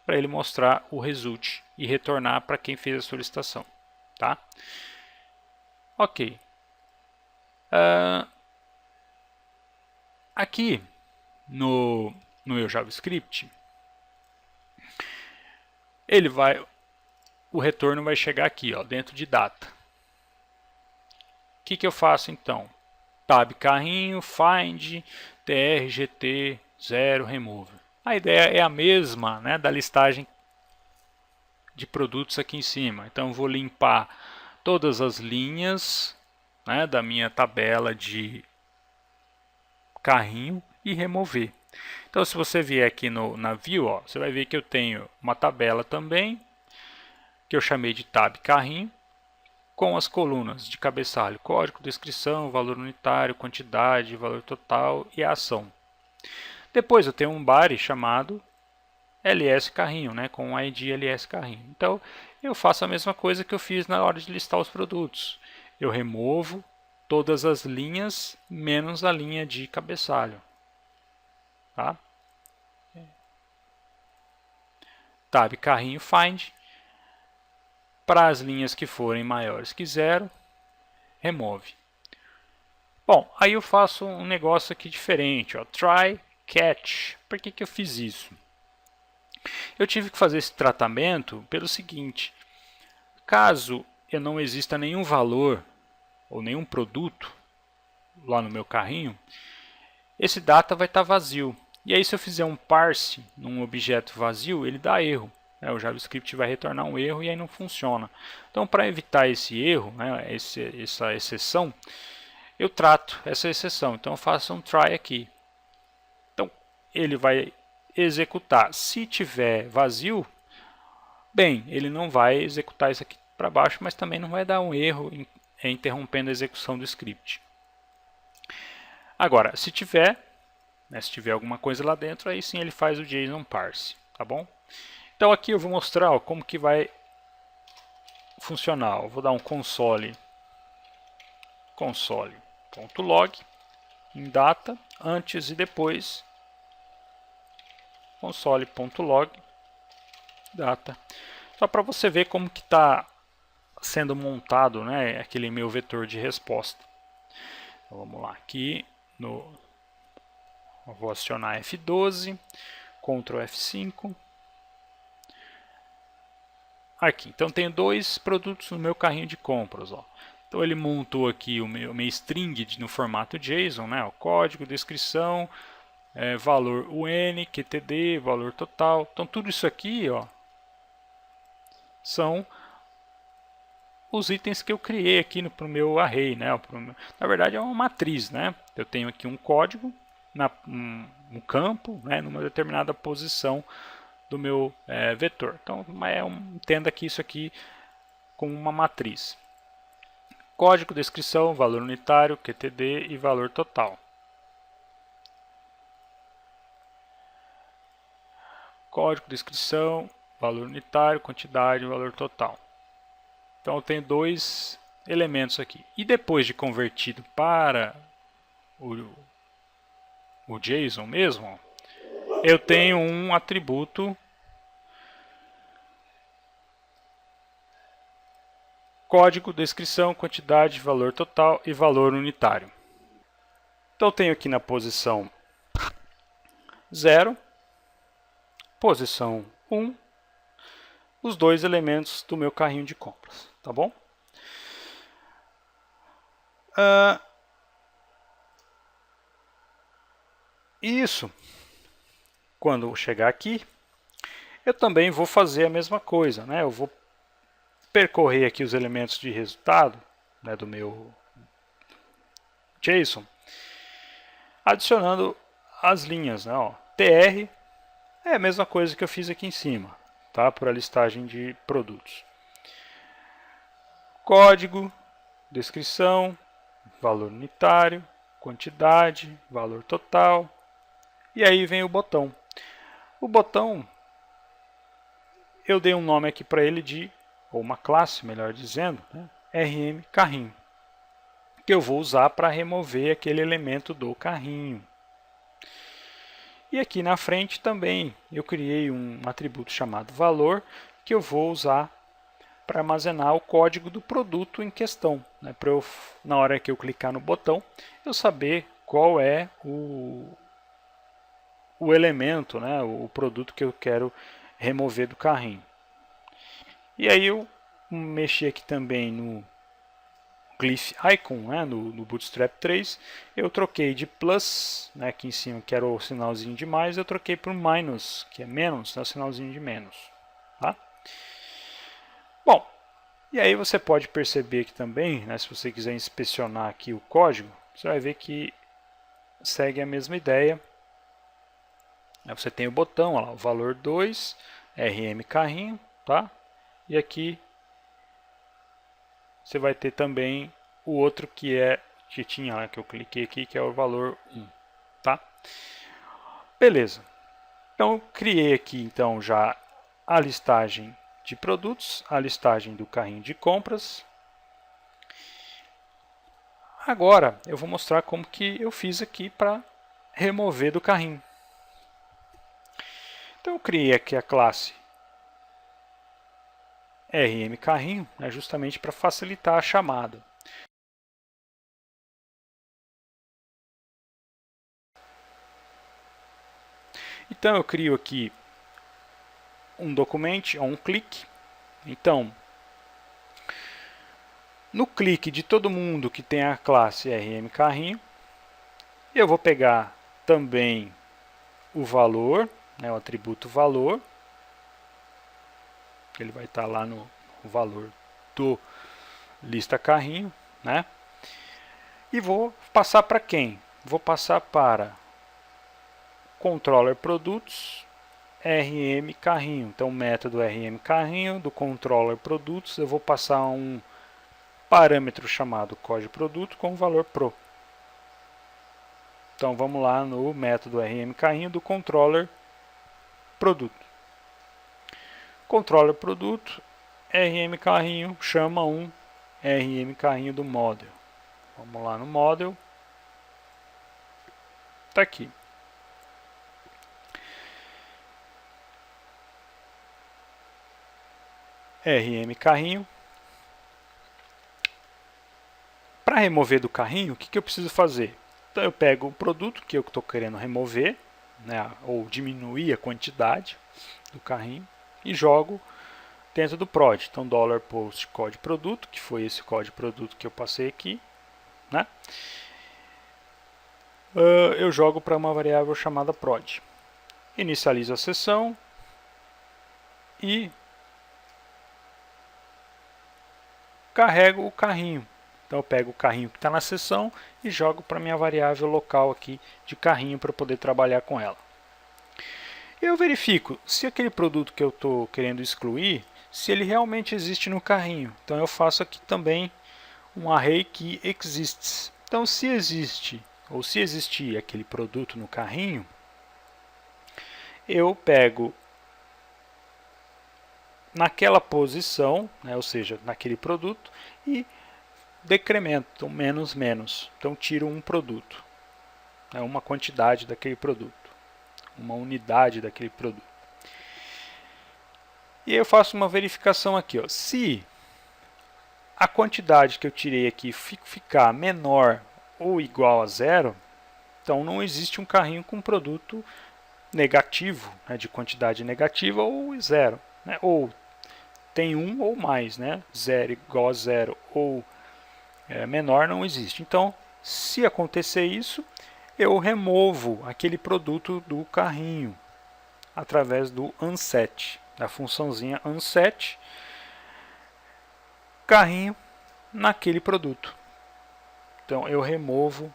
para ele mostrar o result e retornar para quem fez a solicitação. Tá? Ok. Aqui no meu JavaScript, o retorno vai chegar aqui, ó, dentro de data. O que eu faço então? Tab carrinho, find, trgt 0 remove. A ideia é a mesma, né, da listagem de produtos aqui em cima. Então eu vou limpar todas as linhas, né, da minha tabela de carrinho e remover. Então se você vier aqui na view, ó, você vai ver que eu tenho uma tabela também, que eu chamei de tab carrinho, com as colunas de cabeçalho, código, descrição, valor unitário, quantidade, valor total e a ação. Depois eu tenho um body chamado ls carrinho, né, com o id ls carrinho. Então eu faço a mesma coisa que eu fiz na hora de listar os produtos. Eu removo todas as linhas menos a linha de cabeçalho. Tá? Tab carrinho find. Para as linhas que forem maiores que 0, remove. Bom, aí eu faço um negócio aqui diferente, ó, try catch. Por que eu fiz isso? Eu tive que fazer esse tratamento pelo seguinte: caso eu não exista nenhum valor ou nenhum produto lá no meu carrinho, esse data vai estar vazio. E aí se eu fizer um parse num objeto vazio, ele dá erro. O JavaScript vai retornar um erro e aí não funciona. Então, para evitar esse erro, né, essa exceção, eu trato essa exceção. Então, eu faço um try aqui. Então, ele vai executar. Se tiver vazio, bem, ele não vai executar isso aqui para baixo, mas também não vai dar um erro interrompendo a execução do script. Agora, se tiver alguma coisa lá dentro, aí sim ele faz o JSON parse, tá bom? Então aqui eu vou mostrar, ó, como que vai funcionar. Eu vou dar um console.log em data, antes e depois, console.log data. Só para você ver como que está sendo montado, né, aquele meu vetor de resposta. Então, vamos lá, aqui eu vou acionar F12, Ctrl F5. Aqui, então tenho dois produtos no meu carrinho de compras, ó. Então ele montou aqui o meu string no formato JSON, né? O código, descrição, valor UN, QTD, valor total. Então tudo isso aqui, ó, são os itens que eu criei aqui para o meu array, né? Na verdade é uma matriz, né? Eu tenho aqui um código, um campo, né? Numa determinada posição do meu vetor. Então entenda que isso aqui como uma matriz. Código, descrição, valor unitário, QTD e valor total. Código, descrição, valor unitário, quantidade e valor total. Então eu tenho dois elementos aqui. E depois de convertido para o JSON mesmo, eu tenho um atributo código, descrição, quantidade, valor total e valor unitário. Então eu tenho aqui na posição 0, posição 1, os dois elementos do meu carrinho de compras, tá bom? Isso, quando eu chegar aqui, eu também vou fazer a mesma coisa, né? Eu vou percorrer aqui os elementos de resultado, né, do meu JSON, adicionando as linhas, né, ó, TR é a mesma coisa que eu fiz aqui em cima, tá, para a listagem de produtos. Código, descrição, valor unitário, quantidade, valor total, e aí vem o botão. O botão, eu dei um nome aqui para ele de, ou uma classe, melhor dizendo, né, RM carrinho, que eu vou usar para remover aquele elemento do carrinho. E aqui na frente também eu criei um atributo chamado valor, que eu vou usar para armazenar o código do produto em questão, né, para eu, na hora que eu clicar no botão, eu saber qual é o elemento, né, o produto que eu quero remover do carrinho. E aí eu mexi aqui também no Glyph Icon, né, no Bootstrap 3, eu troquei de plus, né, aqui em cima que era o sinalzinho de mais, eu troquei por minus, que é menos, né, o sinalzinho de menos. Tá? Bom, e aí você pode perceber aqui também, né, se você quiser inspecionar aqui o código, você vai ver que segue a mesma ideia. Você tem o botão, ó, o valor 2, RM carrinho, tá? E aqui você vai ter também o outro que tinha lá, que eu cliquei aqui, que é o valor 1, tá? Beleza. Então, eu criei aqui então já a listagem de produtos, a listagem do carrinho de compras. Agora, eu vou mostrar como que eu fiz aqui para remover do carrinho. Então, eu criei aqui a classe RM carrinho, né, justamente para facilitar a chamada. Então eu crio aqui um documento, um clique. Então, no clique de todo mundo que tem a classe RM carrinho, eu vou pegar também o valor, né, o atributo valor. Ele vai estar lá no valor do lista carrinho, né? E vou passar para quem? Vou passar para controller produtos RM carrinho. Então, método RM carrinho do controller produtos, eu vou passar um parâmetro chamado código produto com o valor pro. Então, vamos lá no método RM carrinho do controller produto. Controller produto RM carrinho chama um RM carrinho do model. Vamos lá no model. Está aqui. RM carrinho. Para remover do carrinho, o que eu preciso fazer? Então eu pego o produto que eu estou querendo remover, né, ou diminuir a quantidade do carrinho, e jogo dentro do prod. Então $post código produto, que foi esse código produto que eu passei aqui, né? Eu jogo para uma variável chamada prod. Inicializo a sessão e carrego o carrinho. Então eu pego o carrinho que está na sessão e jogo para minha variável local aqui de carrinho para poder trabalhar com ela. Eu verifico se aquele produto que eu estou querendo excluir, se ele realmente existe no carrinho. Então eu faço aqui também um array que exists. Então se existe ou se existir aquele produto no carrinho, eu pego naquela posição, né, ou seja, naquele produto, e decremento, então, menos, menos. Então tiro um produto, né, uma quantidade daquele produto, uma unidade daquele produto. E aí eu faço uma verificação aqui. Ó. Se a quantidade que eu tirei aqui ficar menor ou igual a zero, então não existe um carrinho com produto negativo, né, de quantidade negativa ou zero. Né, ou tem um ou mais, né, zero igual a zero ou menor não existe. Então, se acontecer isso, eu removo aquele produto do carrinho através do unset, da funçãozinha unset. carrinho naquele produto. Então eu removo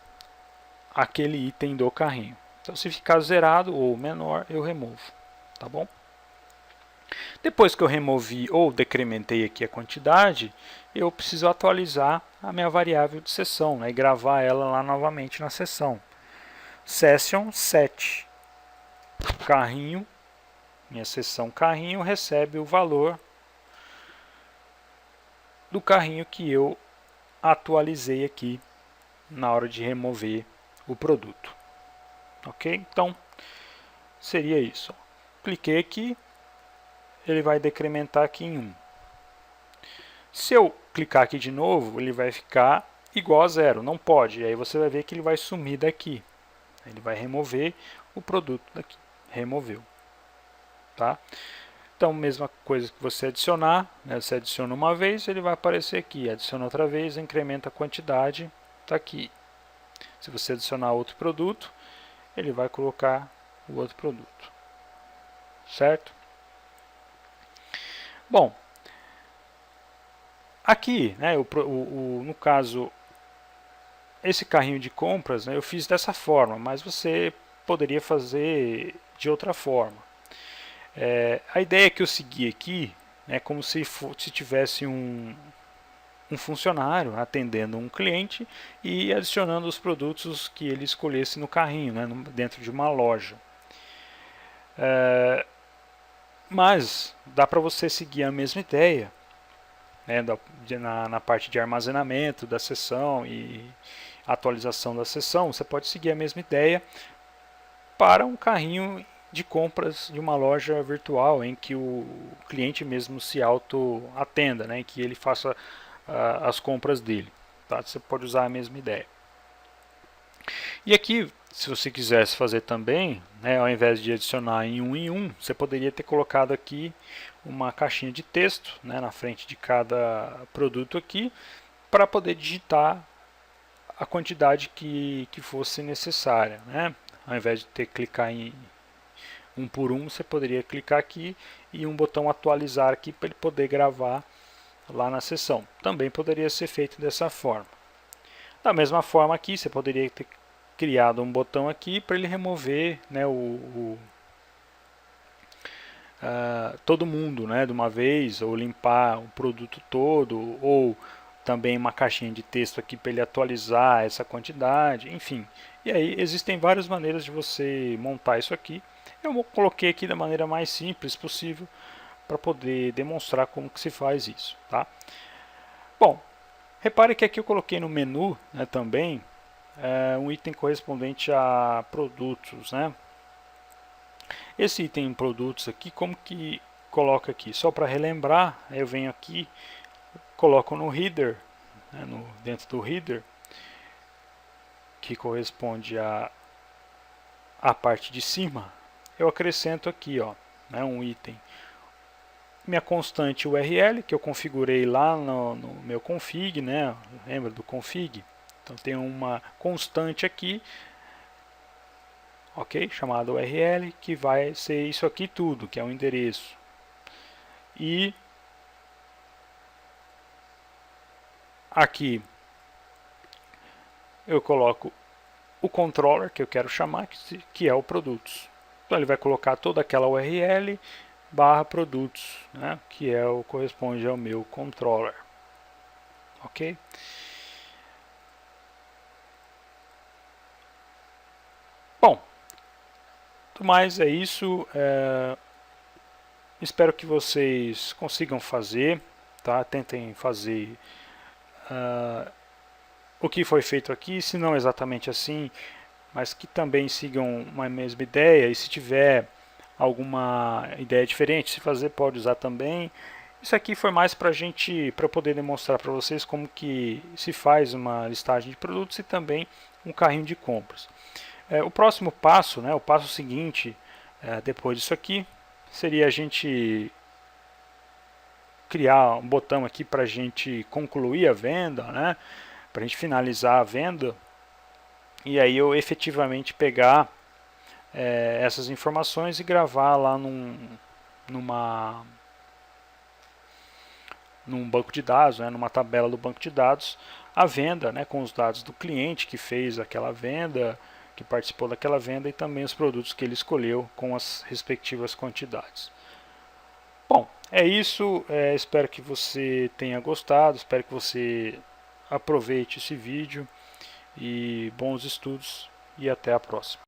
aquele item do carrinho. Então se ficar zerado ou menor, eu removo, tá bom? Depois que eu removi ou decrementei aqui a quantidade, eu preciso atualizar a minha variável de sessão, né, e gravar ela lá novamente na sessão. Session set carrinho, minha sessão carrinho recebe o valor do carrinho que eu atualizei aqui na hora de remover o produto. Ok? Então, seria isso. Cliquei aqui, ele vai decrementar aqui em 1. Se eu clicar aqui de novo, ele vai ficar igual a 0. Não pode. E aí você vai ver que ele vai sumir daqui. Ele vai remover o produto daqui. Removeu. Tá? Então, mesma coisa que você adicionar, né? Você adiciona uma vez, ele vai aparecer aqui. Adiciona outra vez, incrementa a quantidade, está aqui. Se você adicionar outro produto, ele vai colocar o outro produto. Certo? Bom, aqui, né, no caso, esse carrinho de compras, né, eu fiz dessa forma, mas você poderia fazer de outra forma. A ideia que eu segui aqui é como se tivesse um funcionário atendendo um cliente e adicionando os produtos que ele escolhesse no carrinho, né, dentro de uma loja. Mas dá para você seguir a mesma ideia, né, na parte de armazenamento da sessão e atualização da sessão. Você pode seguir a mesma ideia para um carrinho de compras de uma loja virtual em que o cliente mesmo se auto-atenda, né, em que ele faça as compras dele. Tá? Você pode usar a mesma ideia. E aqui, se você quisesse fazer também, né, ao invés de adicionar em um, você poderia ter colocado aqui uma caixinha de texto, né, na frente de cada produto aqui, para poder digitar a quantidade que fosse necessária. Né? Ao invés de ter que clicar em um por um, você poderia clicar aqui e um botão atualizar aqui para ele poder gravar lá na sessão. Também poderia ser feito dessa forma. Da mesma forma aqui, você poderia ter criado um botão aqui para ele remover, né, todo mundo, né, de uma vez, ou limpar o produto todo, ou também uma caixinha de texto aqui para ele atualizar essa quantidade, enfim. E aí existem várias maneiras de você montar isso aqui. Eu coloquei aqui da maneira mais simples possível para poder demonstrar como que se faz isso. Tá? Bom, repare que aqui eu coloquei no menu, né, também um item correspondente a produtos. Né? Esse item em produtos aqui, como que coloca aqui? Só para relembrar, eu venho aqui, coloco no header, né, dentro do header, que corresponde a parte de cima, eu acrescento aqui, ó, né, um item. Minha constante URL, que eu configurei lá no meu config, né, lembra do config? Então tem uma constante aqui, ok, chamada URL, que vai ser isso aqui tudo, que é o endereço. E aqui eu coloco o controller que eu quero chamar, que é o produtos. Então ele vai colocar toda aquela URL barra produtos, né, que corresponde ao meu controller. Ok? Bom, tudo mais é isso. Espero que vocês consigam fazer, tá? Tentem fazer o que foi feito aqui, se não exatamente assim, mas que também sigam uma mesma ideia, e se tiver alguma ideia diferente, se fazer pode usar também. Isso aqui foi mais para poder demonstrar para vocês como que se faz uma listagem de produtos e também um carrinho de compras. O próximo passo, né, o passo seguinte, depois disso aqui, seria a gente criar um botão aqui para a gente concluir a venda, né, para a gente finalizar a venda, e aí eu efetivamente pegar essas informações e gravar lá numa num banco de dados, né, numa tabela do banco de dados, a venda, né, com os dados do cliente que fez aquela venda, que participou daquela venda, e também os produtos que ele escolheu com as respectivas quantidades. Bom, é isso. Espero que você tenha gostado, espero que você aproveite esse vídeo, e bons estudos, e até a próxima.